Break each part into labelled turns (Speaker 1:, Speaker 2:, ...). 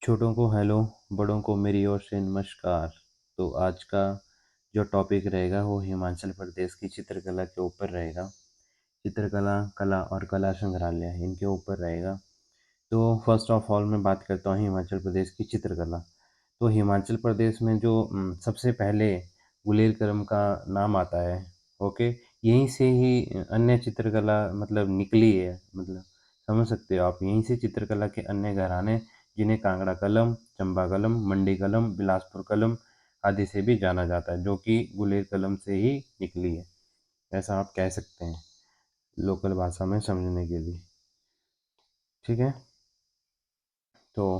Speaker 1: छोटों को हेलो, बड़ों को मेरी ओर से नमस्कार। तो आज का जो टॉपिक रहेगा वो हिमाचल प्रदेश की चित्रकला के ऊपर रहेगा। चित्रकला, कला और कला संग्रहालय इनके ऊपर रहेगा। तो फर्स्ट ऑफ ऑल मैं बात करता हूँ हिमाचल प्रदेश की चित्रकला। तो हिमाचल प्रदेश में जो सबसे पहले गुलेल करम का नाम आता है। ओके, यहीं से ही अन्य चित्रकला मतलब निकली है, मतलब समझ सकते हो आप, यहीं से चित्रकला के अन्य घराने जिन्हें कांगड़ा कलम, चंबा कलम, मंडी कलम, बिलासपुर कलम आदि से भी जाना जाता है, जो कि गुलेल कलम से ही निकली है, ऐसा आप कह सकते हैं लोकल भाषा में समझने के लिए। ठीक है। तो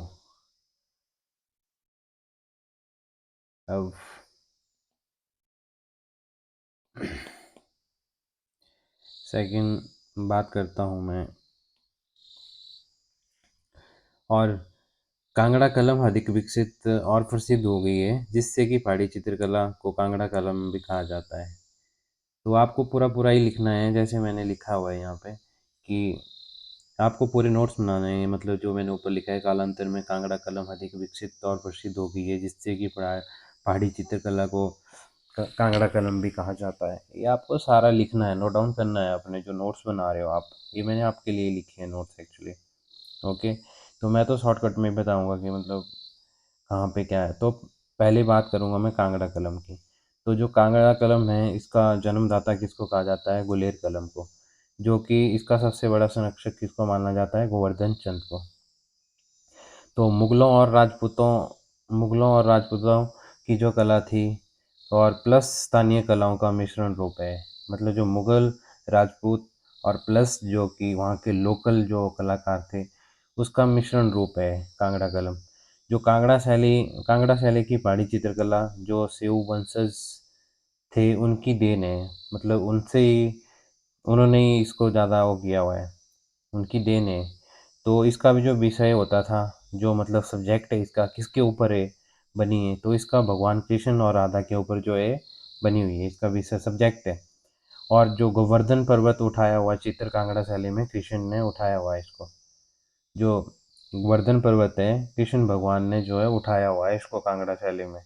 Speaker 1: अब सेकंड बात करता हूँ मैं। और कांगड़ा कलम अधिक विकसित और प्रसिद्ध हो गई है, जिससे कि पहाड़ी चित्रकला को कांगड़ा कलम भी कहा जाता है। तो आपको पूरा पूरा ही लिखना है, जैसे मैंने लिखा हुआ है यहाँ पे कि आपको पूरे नोट्स बनाने हैं। मतलब जो मैंने ऊपर लिखा है, कालांतर में कांगड़ा कलम अधिक विकसित और प्रसिद्ध हो गई है, जिससे कि पहाड़ी चित्रकला को कांगड़ा कलम भी कहा जाता है। ये आपको सारा लिखना है, नोट डाउन करना है अपने जो नोट्स बना रहे हो आप। ये मैंने आपके लिए लिखे हैं नोट्स एक्चुअली। ओके। तो मैं तो शॉर्टकट में बताऊंगा कि मतलब कहाँ पे क्या है। तो पहले बात करूंगा मैं कांगड़ा कलम की। तो जो कांगड़ा कलम है, इसका जन्मदाता किसको कहा जाता है? गुलेर कलम को। जो कि इसका सबसे बड़ा संरक्षक किसको माना जाता है? गोवर्धन चंद को। तो मुगलों और राजपूतों की जो कला थी और प्लस स्थानीय कलाओं का मिश्रण रूप है। मतलब जो मुगल, राजपूत और प्लस जो कि वहाँ के लोकल जो कलाकार थे, उसका मिश्रण रूप है कांगड़ा कलम। जो कांगड़ा शैली की पहाड़ी चित्रकला जो सेऊ वंशज थे उनकी देन है। मतलब उन्होंने ही इसको ज़्यादा वो किया हुआ है, उनकी देन है। तो इसका भी जो विषय होता था, जो मतलब सब्जेक्ट है इसका किसके ऊपर है बनी है, तो इसका भगवान कृष्ण और राधा के ऊपर जो है बनी हुई है, इसका विषय सब्जेक्ट है। और जो गोवर्धन पर्वत उठाया हुआ चित्र कांगड़ा शैली में कृष्ण ने उठाया हुआ है इसको। जो गोवर्धन पर्वत है, कृष्ण भगवान ने जो है उठाया हुआ है इसको कांगड़ा शैली में।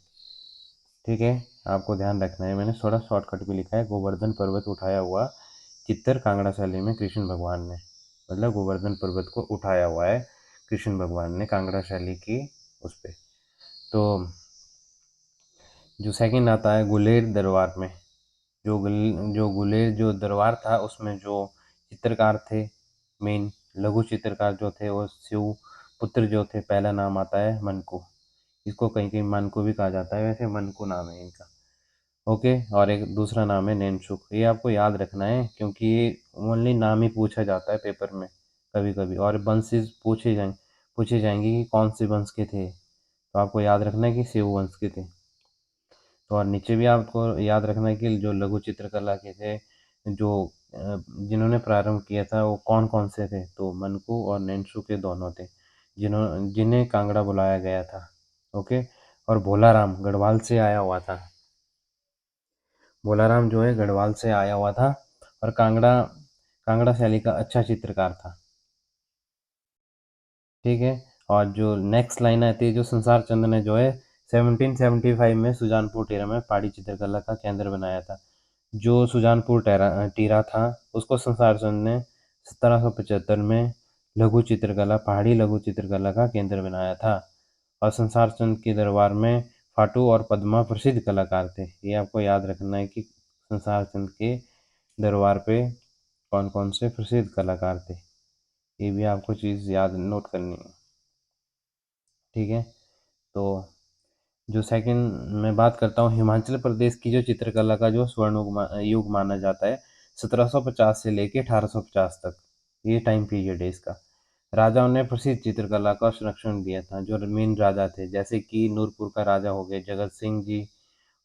Speaker 1: ठीक है, आपको ध्यान रखना है, मैंने थोड़ा शॉर्टकट भी लिखा है, गोवर्धन पर्वत उठाया हुआ चित्तर कांगड़ा शैली में कृष्ण भगवान ने, मतलब गोवर्धन पर्वत को उठाया हुआ है कृष्ण भगवान ने कांगड़ा शैली की उस पे। तो जो सेकंड आता है गुलेर दरबार में। जो गुलेर जो दरबार था, उसमें जो चित्रकार थे, मेन लघु चित्रकार जो थे, वो शिव पुत्र जो थे, पहला नाम आता है मनकू। इसको कहीं कहीं मनकू भी कहा जाता है, वैसे मनकू नाम है इनका। ओके। और एक दूसरा नाम है नैनसुख। ये आपको याद रखना है, क्योंकि ये ओनली नाम ही पूछा जाता है पेपर में कभी कभी, और वंशेज पूछे जाएंगे कि कौन से वंश के थे। तो आपको याद रखना है कि शिव वंश के थे। तो और नीचे भी आपको याद रखना है कि जो लघु चित्रकला के थे, जो जिन्होंने प्रारंभ किया था, वो कौन कौन से थे। तो मनकू और नैनसू के दोनों थे, जिन्हें कांगड़ा बुलाया गया था। ओके। और भोलाराम गढ़वाल से आया हुआ था। भोलाराम जो है गढ़वाल से आया हुआ था, और कांगड़ा शैली का अच्छा चित्रकार था। ठीक है। और जो नेक्स्ट लाइन आती है, जो संसार चंद ने जो है 1775 में सुजानपुर टीरा में पहाड़ी चित्रकला का केंद्र बनाया था। जो सुजानपुर टीरा था, उसको संसार चंद ने 1775 में पहाड़ी लघु चित्रकला का केंद्र बनाया था। और संसार चंद के दरबार में फाटू और पद्मा प्रसिद्ध कलाकार थे। ये आपको याद रखना है कि संसार चंद के दरबार पे कौन कौन से प्रसिद्ध कलाकार थे। ये भी आपको चीज़ याद नोट करनी है। ठीक है। तो जो सेकंड मैं बात करता हूँ, हिमाचल प्रदेश की जो चित्रकला का जो स्वर्ण युग माना जाता है, 1750 से लेके 1850 तक, ये टाइम पीरियड है इसका। राजाओं ने प्रसिद्ध चित्रकला का संरक्षण दिया था। जो मेन राजा थे, जैसे कि नूरपुर का राजा हो गए जगत सिंह जी,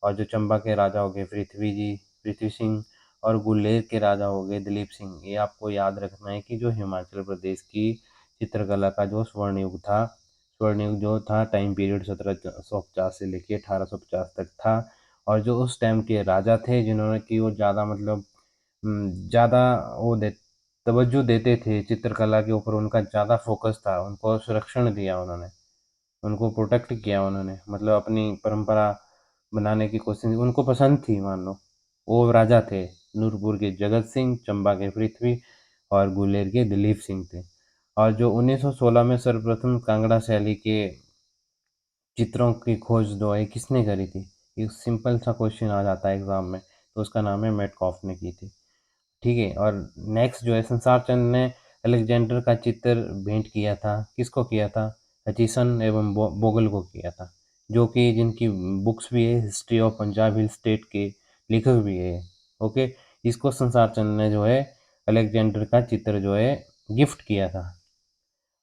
Speaker 1: और जो चंबा के राजा हो गए पृथ्वी सिंह, और गुलेर के राजा हो गए दलीप सिंह। ये आपको याद रखना है कि जो हिमाचल प्रदेश की चित्रकला का जो स्वर्ण युग जो था, टाइम पीरियड 1750 से लेके 1850 तक था। और जो उस टाइम के राजा थे, जिन्होंने कि वो ज़्यादा मतलब ज़्यादा वो दे तवज्जो देते थे चित्रकला के ऊपर, उनका ज़्यादा फोकस था, उनको संरक्षण दिया उन्होंने। उनको प्रोटेक्ट किया उन्होंने, मतलब अपनी परंपरा बनाने की कोशिश उनको पसंद थी, मान लो। वो राजा थे, नूरपुर के जगत सिंह, चंबा के पृथ्वी और गुलेर के दिलीप सिंह थे। और जो 1916 में सर्वप्रथम कांगड़ा शैली के चित्रों की खोज जो है किसने करी थी? एक सिंपल सा क्वेश्चन आ जाता है एग्जाम में, तो उसका नाम है मेटकॉफ ने की थी। ठीक है, और नेक्स्ट जो है संसार चंद ने अलेक्जेंडर का चित्र भेंट किया था, किसको किया था? हचिसन एवं बोगल को किया था, जो कि जिनकी बुक्स भी है, history of Punjab hill state के लेखक भी है। ओके, इसको संसार चंद ने जो है अलेक्जेंडर का चित्र जो है गिफ्ट किया था।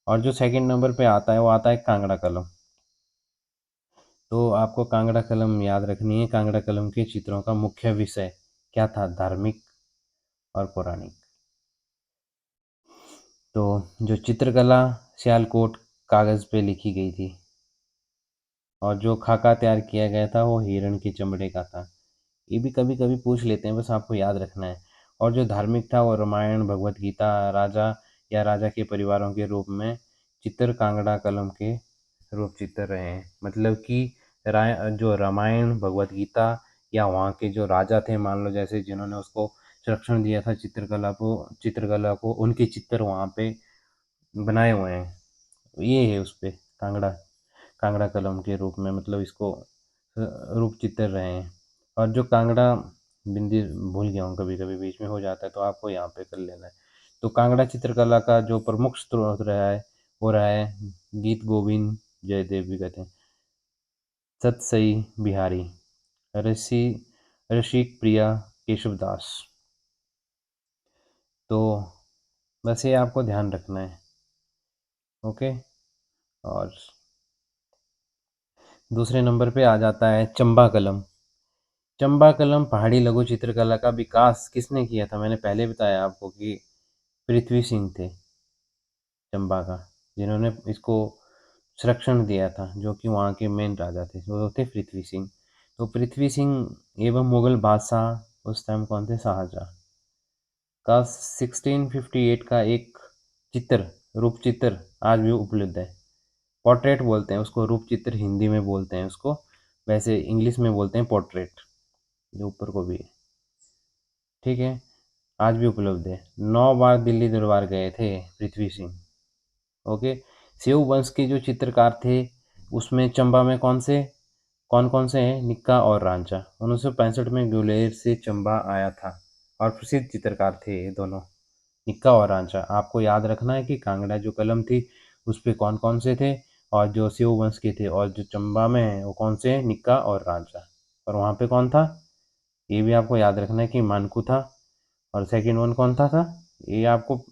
Speaker 1: और जो सेकंड नंबर पे आता है वो आता है कांगड़ा कलम। तो आपको कांगड़ा कलम याद रखनी है। कांगड़ा कलम के चित्रों का मुख्य विषय क्या था? धार्मिक और पौराणिक। तो जो चित्रकला सियालकोट कागज़ पे लिखी गई थी, और जो खाका तैयार किया गया था वो हिरण के चमड़े का था। ये भी कभी कभी पूछ लेते हैं, बस आपको याद रखना है। और जो धार्मिक था वो रामायण, भगवत गीता, राजा या राजा के परिवारों के रूप में चित्र कांगड़ा कलम के रूप चित्र रहे हैं। मतलब कि जो रामायण, भगवत गीता या वहाँ के जो राजा थे, मान लो जैसे जिन्होंने उसको संरक्षण दिया था चित्रकला को उनके चित्र वहाँ पे बनाए हुए हैं। ये है उस पे कांगड़ा कांगड़ा कलम के रूप में, मतलब इसको रूप चित्र रहे हैं। और जो कांगड़ा बिंदी भूल गया हूँ, कभी कभी बीच में हो जाता है, तो आपको यहाँ पे कर लेना है। तो कांगड़ा चित्रकला का जो प्रमुख स्रोत रहा है वो रहा है गीत गोविंद जयदेव भी कहते हैं, सतसई बिहारी, ऋषि ऋषिक प्रिया, केशवदास। तो बस ये आपको ध्यान रखना है। ओके, और दूसरे नंबर पे आ जाता है चंबा कलम। चंबा कलम पहाड़ी लघु चित्रकला का विकास किसने किया था? मैंने पहले बताया आपको कि पृथ्वी सिंह थे चंबा का, जिन्होंने इसको संरक्षण दिया था, जो कि वहाँ के मेन राजा थे, वो थे पृथ्वी सिंह। तो पृथ्वी सिंह एवं मुगल बादशाह उस टाइम कौन थे? शाहजहाँ का 1658 का एक चित्र, रूप चित्र आज भी उपलब्ध है। पोर्ट्रेट बोलते हैं उसको, रूप चित्र हिंदी में बोलते हैं उसको, वैसे इंग्लिश में बोलते हैं पोर्ट्रेट, जो ऊपर को भी है। ठीक है, आज भी उपलब्ध है। 9 बार दिल्ली दरबार गए थे पृथ्वी सिंह। ओके, शिव वंश के जो चित्रकार थे उसमें चंबा में कौन कौन से हैं? निक्का और रांचा। 1965 में ग्वालियर से चंबा आया था, और प्रसिद्ध चित्रकार थे ये दोनों, निक्का और रांचा। आपको याद रखना है कि कांगड़ा जो कलम थी उस पे कौन कौन से थे, और जो शिव वंश के थे, और जो चंबा में है वो कौन से हैं? निक्का और रांचा। और वहाँ पे कौन था? ये भी आपको याद रखना है कि मानकू था। और सेकंड वन कौन था? ये आपको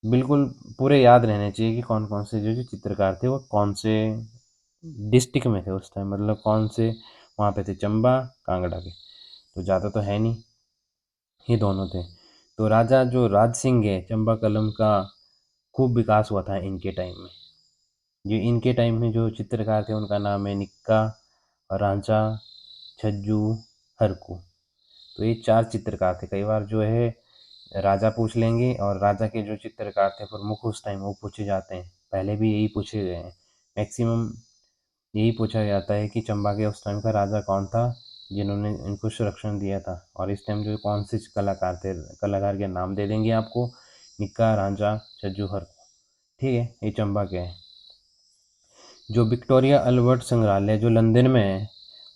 Speaker 1: बिल्कुल पूरे याद रहने चाहिए कि कौन कौन से जो जो चित्रकार थे वो कौन से डिस्ट्रिक्ट में थे उस टाइम, मतलब कौन से वहाँ पे थे, चंबा कांगड़ा के। तो ज़्यादा तो है नहीं, ये दोनों थे। तो राजा जो राज सिंह है, चंबा कलम का खूब विकास हुआ था इनके टाइम में। जो इनके टाइम में जो चित्रकार थे उनका नाम है निक्का, रांचा, छज्जू, हरकू। तो ये 4 चित्रकार थे। कई बार जो है राजा पूछ लेंगे, और राजा के जो चित्रकार थे प्रमुख उस टाइम वो पूछे जाते हैं। पहले भी यही पूछे गए हैं, मैक्सिमम यही पूछा जाता है कि चंबा के उस टाइम का राजा कौन था जिन्होंने इनको संरक्षण दिया था। और इस टाइम जो कौन से कलाकार थे, कलाकार के नाम दे देंगे आपको, निक्का, रांझा, छज्जू, हरकू। ठीक है, ये चंबा के हैं। जो विक्टोरिया अल्बर्ट संग्रहालय जो लंदन में है,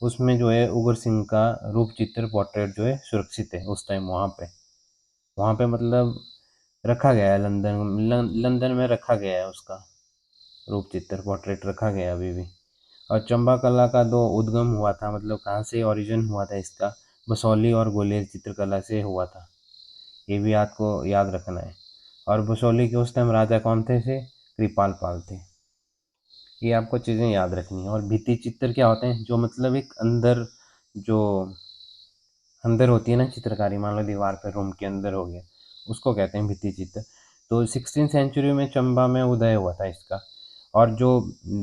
Speaker 1: उसमें जो है उगर सिंह का रूप चित्र पोर्ट्रेट जो है सुरक्षित है उस टाइम वहाँ पे मतलब रखा गया है, लंदन में रखा गया है उसका रूप चित्र पोर्ट्रेट रखा गया है अभी भी। और चंबा कला का दो उद्गम हुआ था, मतलब कहाँ से ओरिजिन हुआ था इसका? बसौली और ग्वालियर चित्रकला से हुआ था। ये भी आपको याद रखना है। और बसौली के उस टाइम राजा कौन थे? कृपाल पाल थे। ये आपको चीज़ें याद रखनी है। और भित्ति चित्र क्या होते हैं? जो मतलब एक जो अंदर होती है ना चित्रकारी, मान लो दीवार पर रूम के अंदर हो गया, उसको कहते हैं भित्ति चित्र। तो 16th सेंचुरी में चंबा में उदय हुआ था इसका। और जो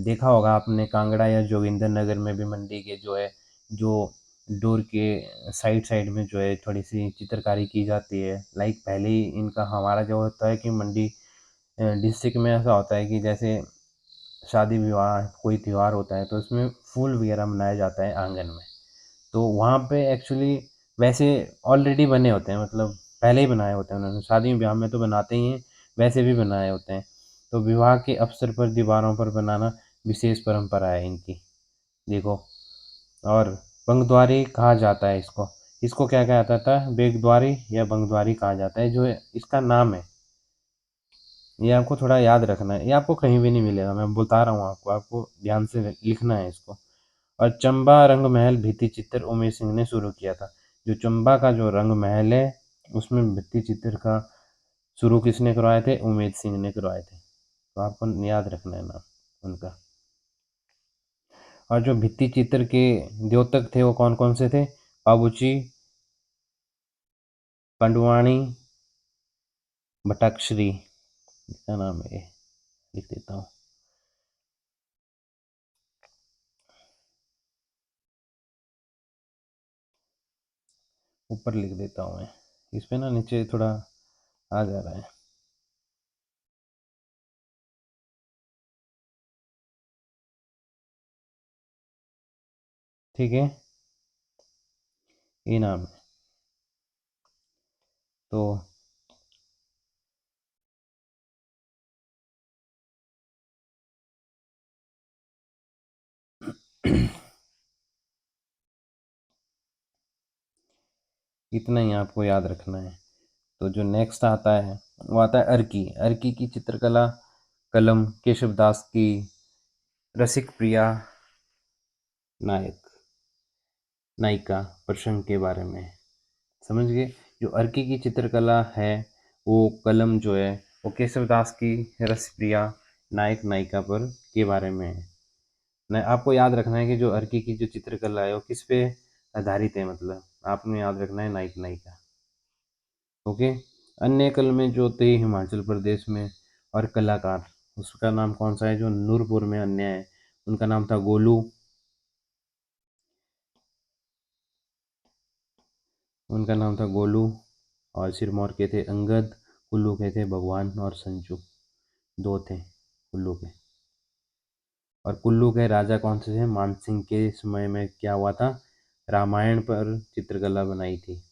Speaker 1: देखा होगा आपने, कांगड़ा या जोगिंदर नगर में भी मंडी के जो है, जो डोर के साइड साइड में जो है थोड़ी सी चित्रकारी की जाती है। लाइक पहले ही इनका हमारा जो होता है कि मंडी डिस्ट्रिक्ट में ऐसा होता है कि जैसे शादी विवाह कोई त्यौहार होता है तो उसमें फूल वगैरह मनाया जाता है आंगन में। तो वहाँ पे एक्चुअली वैसे ऑलरेडी बने होते हैं, मतलब पहले ही बनाए होते हैं उन्होंने, शादी ब्याह में तो बनाते ही हैं, वैसे भी बनाए होते हैं। तो विवाह के अवसर पर दीवारों पर बनाना विशेष परंपरा है इनकी, देखो। और बंगद्वारी कहा जाता है इसको, इसको क्या कहा जाता है, बेगद्वारी या बंगद्वारी कहा जाता है, जो इसका नाम है। ये आपको थोड़ा याद रखना है, ये आपको कहीं भी नहीं मिलेगा, मैं बता रहा हूँ आपको, आपको ध्यान से लिखना है इसको। और चंबा रंग महल भित्ति चित्र उमेश सिंह ने शुरू किया था। जो चंबा का जो रंग महल है उसमें भित्ति चित्र का शुरू किसने करवाए थे, उमेश सिंह ने करवाए थे। तो आपको याद रखना है नाम उनका। और जो भित्ति चित्र के द्योतक थे वो कौन कौन से थे, बाबूजी, पंडवाणी, भटकश्री, इसका नाम है, लिख देता हूँ, ऊपर लिख देता हूँ मैं, इस पे ना नीचे थोड़ा आ जा रहा है। ठीक है, ये नाम है। तो इतना ही आपको याद रखना है। तो जो नेक्स्ट आता है वो आता है अर्की। अर्की की चित्रकला कलम केशवदास की, रसिक प्रिया नायक नायिका प्रसंग के बारे में, समझ गए। जो अर्की की चित्रकला है वो कलम जो है वो केशवदास की, रसप्रिया नायक नायिका पर के बारे में है। न आपको याद रखना है कि जो अर्की की जो चित्रकला है वो किस पे आधारित है, मतलब आपने याद रखना है नायक नायिका। ओके। अन्य कलमें जो थे हिमाचल प्रदेश में, और कलाकार, उसका नाम कौन सा है, जो नूरपुर में अन्य है, उनका नाम था गोलू, उनका नाम था गोलू। और सिरमौर के थे अंगद, कुल्लू के थे भगवान और संजू, दो थे कुल्लू के। और कुल्लू के राजा कौन से थे, मानसिंह के समय में क्या हुआ था, रामायण पर चित्रकला बनाई थी।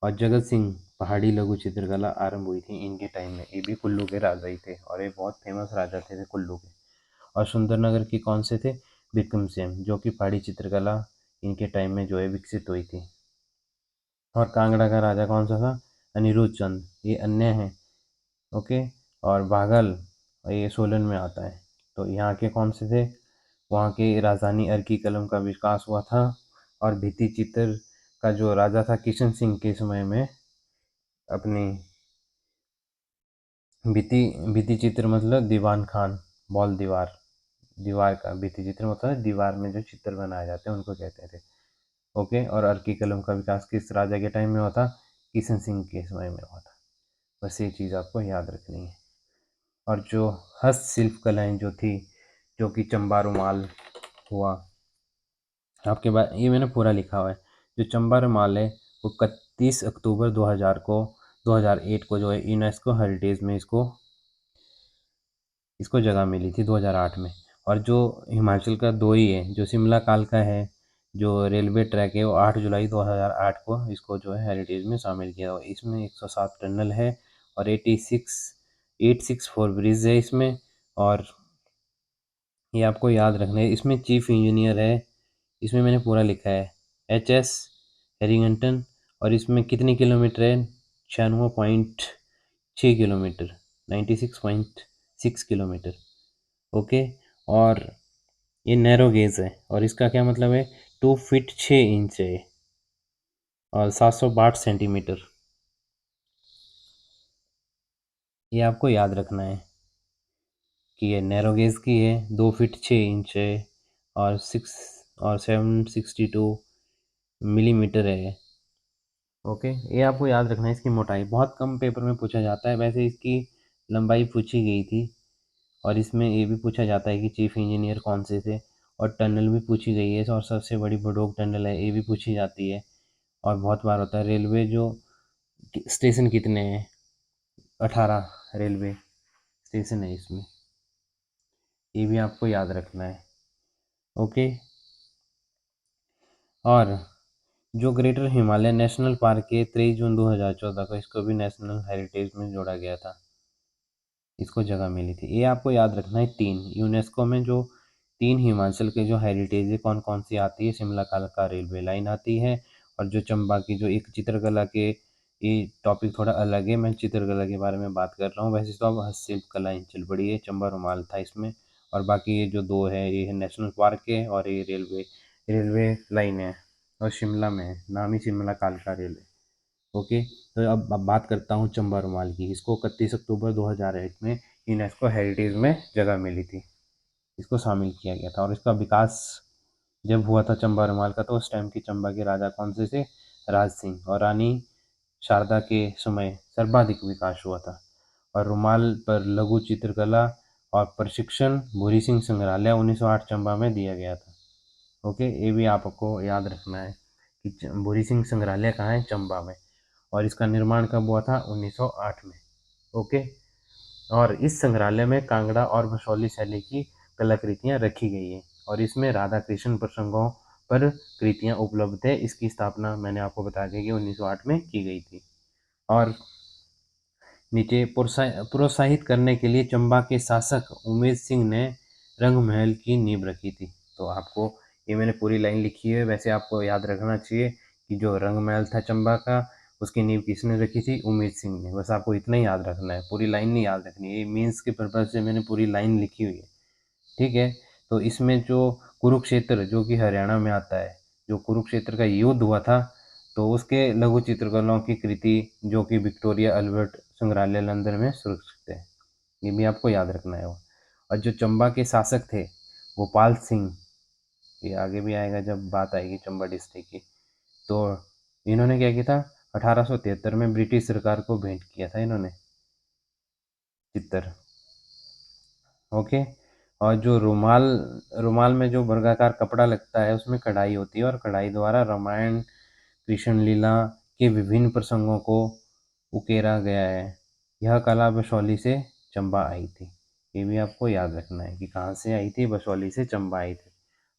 Speaker 1: और जगत सिंह पहाड़ी लघु चित्रकला आरंभ हुई थी इनके टाइम में, ये भी कुल्लू के राजा ही थे और ये बहुत फेमस राजा थे कुल्लू के। और सुंदरनगर की कौन से थे, विक्रम सिंह, जो कि पहाड़ी चित्रकला इनके टाइम में जो है विकसित हुई थी। और कांगड़ा का राजा कौन सा था, अनिरुद्ध चंद, ये अन्य हैं। ओके। और बाघल, ये सोलन में आता है। तो यहाँ के कौन से थे, वहाँ की राजधानी अर्की कलम का विकास हुआ था। और भित्ति चित्र का जो राजा था किशन सिंह के समय में अपनी भित्ति भित्ति चित्र मतलब दीवान खान, बॉल दीवार, दीवार का भित्ति चित्र मतलब है दीवार में जो चित्र बनाए जाते हैं उनको कहते थे। ओके। और अर्की कलम का विकास किस राजा के टाइम में हुआ था, किशन सिंह के समय में हुआ था। बस ये चीज़ आपको याद रखनी है। और जो हस्तशिल्प कलाएं जो थी, जो कि चंबा रुमाल हुआ, आपके बाद ये मैंने पूरा लिखा हुआ है। जो चंबा रुमाल है वो 31 अक्टूबर 2008 को जो है यूनेस्को हेरिटेज में इसको इसको जगह मिली थी 2008 में। और जो हिमाचल का दोई है, जो शिमला काल का है, जो रेलवे ट्रैक है, वो 8 जुलाई 2008 को इसको जो है हेरिटेज में शामिल किया हुआ। इसमें 107 टनल है और 864 ब्रिज है इसमें। और ये आपको याद रखना है, इसमें चीफ इंजीनियर है, इसमें मैंने पूरा लिखा है, HS हैरिंगटन। और इसमें कितनी किलोमीटर है, 96.6 किलोमीटर, 96.6 किलोमीटर। ओके। और ये नैरो गेज है और इसका क्या मतलब है, 2 फीट 6 इंच है और 762 सेंटीमीटर। ये आपको याद रखना है कि ये नैरो गेज की है, 2 फीट 6 इंच है और 762 मिलीमीटर है। ओके। ये आपको याद रखना है। इसकी मोटाई बहुत कम पेपर में पूछा जाता है, वैसे इसकी लंबाई पूछी गई थी। और इसमें ये भी पूछा जाता है कि चीफ इंजीनियर कौन से थे। और टनल भी पूछी गई है, और सबसे बड़ी भडोक टनल है ये भी पूछी जाती है। और बहुत बार होता है रेलवे जो स्टेशन कितने हैं, 18 रेलवे स्टेशन है इसमें। ये भी आपको याद रखना है। ओके। और जो ग्रेटर हिमालय नेशनल पार्क है 23 जून 2014 को, इसको भी नेशनल हेरिटेज में जोड़ा गया था, इसको जगह मिली थी। ये आपको याद रखना है। तीन यूनेस्को में जो तीन हिमाचल के जो हेरिटेज है कौन कौन सी आती है, शिमला कालका रेलवे लाइन आती है, और जो चंबा की जो एक चित्रकला के, ये टॉपिक थोड़ा अलग है, मैं चित्रकला के बारे में बात कर रहा हूँ, वैसे तो अब हस्तशिल्प कला हिंचल पड़ी है, चंबा रुमाल था इसमें। और बाकी ये जो दो है ये है नेशनल पार्क है और ये रेलवे रेलवे लाइन है, और शिमला में है, नाम ही शिमला कालका रेलवे। ओके। तो अब बात करता हूँ चंबा रुमाल की। इसको 31 अक्टूबर 2008 में यूनेस्को हेरिटेज में जगह मिली थी, इसको शामिल किया गया था। और इसका विकास जब हुआ था चंबा रुमाल का, तो उस टाइम के चंबा के राजा कौन से थे, राज सिंह और रानी शारदा के समय सर्वाधिक विकास हुआ था। और रुमाल पर लघु चित्रकला और प्रशिक्षण भूरी सिंह संग्रहालय 1908 चंबा में दिया गया था। ओके, ये भी आपको याद रखना है कि भूरी सिंह संग्रहालय कहाँ है, चंबा में। और इसका निर्माण कब हुआ था, 1908 में। ओके। और इस संग्रहालय में कांगड़ा और भसौली शैली की कलाकृतियां रखी गई हैं, और इसमें राधा कृष्ण प्रसंगों पर कृतियां उपलब्ध है। इसकी स्थापना मैंने आपको बता दी कि 1908 में की गई थी। और नीचे प्रोत्साहित करने के लिए चंबा के शासक उमेश सिंह ने रंग महल की नींव रखी थी। तो आपको, ये मैंने पूरी लाइन लिखी है, वैसे आपको याद रखना चाहिए कि जो रंग महल था चंबा का, उसकी नींव किसने रखी थी, उमेश सिंह ने। बस आपको इतना ही याद रखना है, पूरी लाइन नहीं याद रखनी है, ये मीन्स के पर्पज से मैंने पूरी लाइन लिखी हुई है। ठीक है। तो इसमें जो कुरुक्षेत्र जो कि हरियाणा में आता है, जो कुरुक्षेत्र का युद्ध हुआ था, तो उसके लघु चित्रकलाओं की कृति जो कि विक्टोरिया अल्बर्ट संग्रहालय लंदन में सुरक्षित है, ये भी आपको याद रखना है वो। और जो चंबा के शासक थे गोपाल सिंह, ये आगे भी आएगा जब बात आएगी चंबा डिस्ट्रिक्ट की, तो इन्होंने क्या किया था, 1873 में ब्रिटिश सरकार को भेंट किया था इन्होंने चित्र। ओके। और जो रुमाल रुमाल में जो वर्गाकार कपड़ा लगता है उसमें कढ़ाई होती है, और कढ़ाई द्वारा रामायण कृष्ण लीला के विभिन्न प्रसंगों को उकेरा गया है। यह कला बसौली से चंबा आई थी। ये भी आपको याद रखना है कि कहाँ से आई थी, बसौली से चंबा आई थी।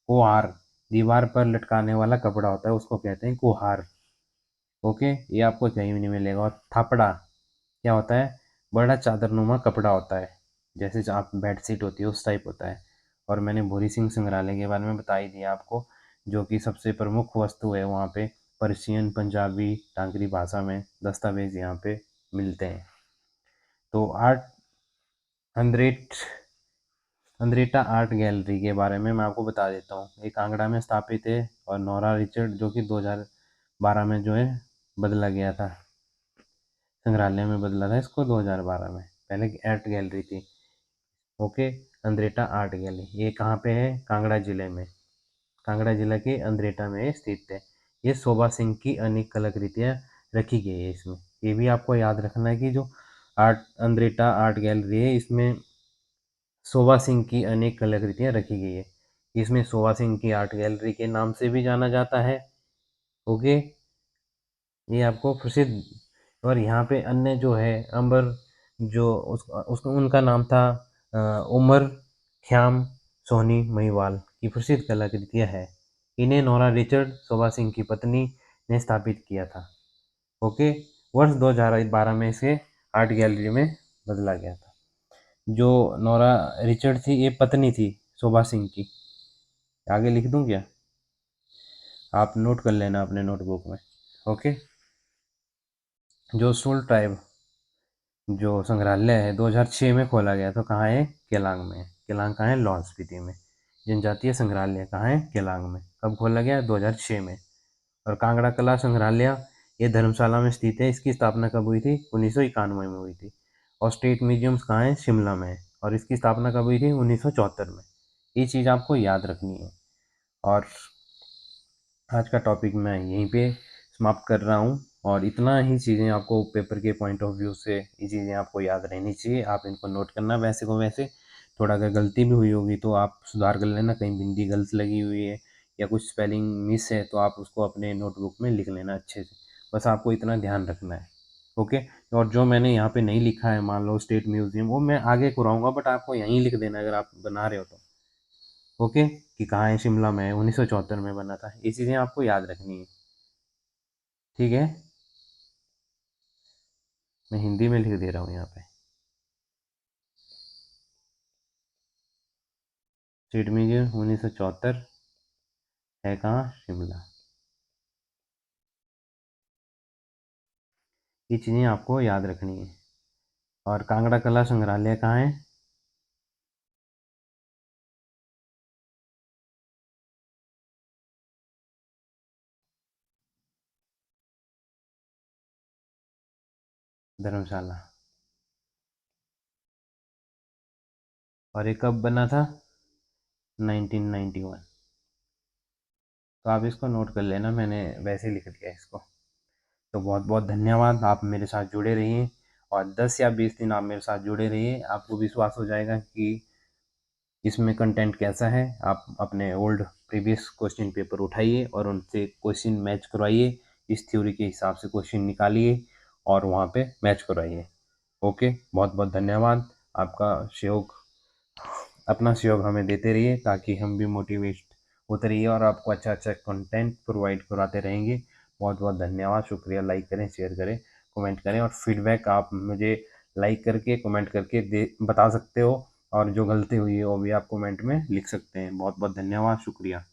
Speaker 1: कुहार, दीवार पर लटकाने वाला कपड़ा होता है, उसको कहते हैं कुहार। ओके, ये आपको कहीं भी नहीं मिलेगा। और थापड़ा क्या होता है, बड़ा चादरनुमा कपड़ा होता है, जैसे आप बेडशीट होती है उस टाइप होता है। और मैंने भूरी सिंह संग्रहालय के बारे में बता ही दिया आपको, जो कि सबसे प्रमुख वस्तु है वहाँ पे, पर्शियन पंजाबी टांगरी भाषा में दस्तावेज यहाँ पे मिलते हैं। तो art hundred Andretta art gallery के बारे में मैं आपको बता देता हूँ। ये कांगड़ा में स्थापित है, और नोरा रिचर्ड जो कि 2012 में जो है बदला गया था, संग्रहालय में बदला था इसको 2012 में, पहले आर्ट गैलरी थी। ओके। अंद्रेटा आर्ट गैलरी ये कहाँ पे है, कांगड़ा जिले में, कांगड़ा जिला के अंद्रेटा में स्थित है। ये शोभा सिंह की अनेक कलाकृतियाँ रखी गई है इसमें। ये भी आपको याद रखना है कि जो अंद्रेटा आर्ट गैलरी है, इसमें शोभा सिंह की अनेक कलाकृतियाँ रखी गई है। इसमें शोभा सिंह की आर्ट गैलरी के नाम से भी जाना जाता है। ओके, ये आपको प्रसिद्ध। और यहाँ पे अन्य जो है अंबर, जो उसका उनका नाम था उमर ख्याम सोनी महिवाल की प्रसिद्ध कलाकृतियाँ है। इन्हें नोरा रिचर्ड शोभा सिंह की पत्नी ने स्थापित किया था। ओके। वर्ष 2012 में इसे आर्ट गैलरी में बदला गया था। जो नोरा रिचर्ड थी ये पत्नी थी शोभा सिंह की। आगे लिख दूं क्या, आप नोट कर लेना अपने नोटबुक में। ओके। जो सोल ट्राइब जो संग्रहालय है 2006 में खोला गया, तो कहाँ है, केलांग में। केलांग कहाँ है, लाहौल स्पीति में। जनजातीय संग्रहालय कहाँ है, केलांग में। कब खोला गया, 2006 में। और कांगड़ा कला संग्रहालय ये धर्मशाला में स्थित है, इसकी स्थापना कब हुई थी, 1991 में हुई थी। और स्टेट म्यूजियम्स कहाँ है, शिमला में है, और इसकी स्थापना कब हुई थी, 1974 में। ये चीज़ आपको याद रखनी है। और आज का टॉपिक मैं यहीं पे समाप्त कर रहा हूँ, और इतना ही चीज़ें आपको पेपर के पॉइंट ऑफ व्यू से ये चीज़ें आपको याद रहनी चाहिए, आप इनको नोट करना। वैसे को वैसे थोड़ा अगर गलती भी हुई होगी तो आप सुधार कर लेना, कहीं बिंदी गलत लगी हुई है या कुछ स्पेलिंग मिस है तो आप उसको अपने नोटबुक में लिख लेना अच्छे से। बस आपको इतना ध्यान रखना है। ओके। और जो मैंने यहाँ पे नहीं लिखा है, मान लो स्टेट म्यूजियम, वो मैं आगे कराऊंगा, बट आपको यहीं लिख देना अगर आप बना रहे हो तो। ओके, कि कहाँ है, शिमला में 1974 में बना था, ये चीज़ें आपको याद रखनी है। ठीक है, मैं हिंदी में लिख दे रहा हूँ यहाँ पे। स्टेट म्यूजियम 1974 है कहाँ, शिमला। ये चीज़ें आपको याद रखनी है। और कांगड़ा कला संग्रहालय कहाँ है, धर्मशाला। और ये कब बना था, 1991। तो आप इसको नोट कर लेना, मैंने वैसे ही लिख दिया इसको। तो बहुत बहुत धन्यवाद, आप मेरे साथ जुड़े रहिए, और 10 या 20 दिन आप मेरे साथ जुड़े रहिए, आपको विश्वास हो जाएगा कि इसमें कंटेंट कैसा है। आप अपने ओल्ड प्रीवियस क्वेश्चन पेपर उठाइए और उनसे क्वेश्चन मैच करवाइए, इस थ्योरी के हिसाब से क्वेश्चन निकालिए और वहाँ पे मैच करवाइए। ओके, बहुत बहुत धन्यवाद। आपका सहयोग, अपना सहयोग हमें देते रहिए, ताकि हम भी मोटिवेट होते रहिए और आपको अच्छा अच्छा कंटेंट प्रोवाइड कराते रहेंगे। बहुत बहुत धन्यवाद, शुक्रिया। लाइक करें, शेयर करें, कमेंट करें, और फीडबैक आप मुझे लाइक करके कमेंट करके दे बता सकते हो, और जो गलती हुई है वो भी आप कमेंट में लिख सकते हैं। बहुत बहुत धन्यवाद, शुक्रिया।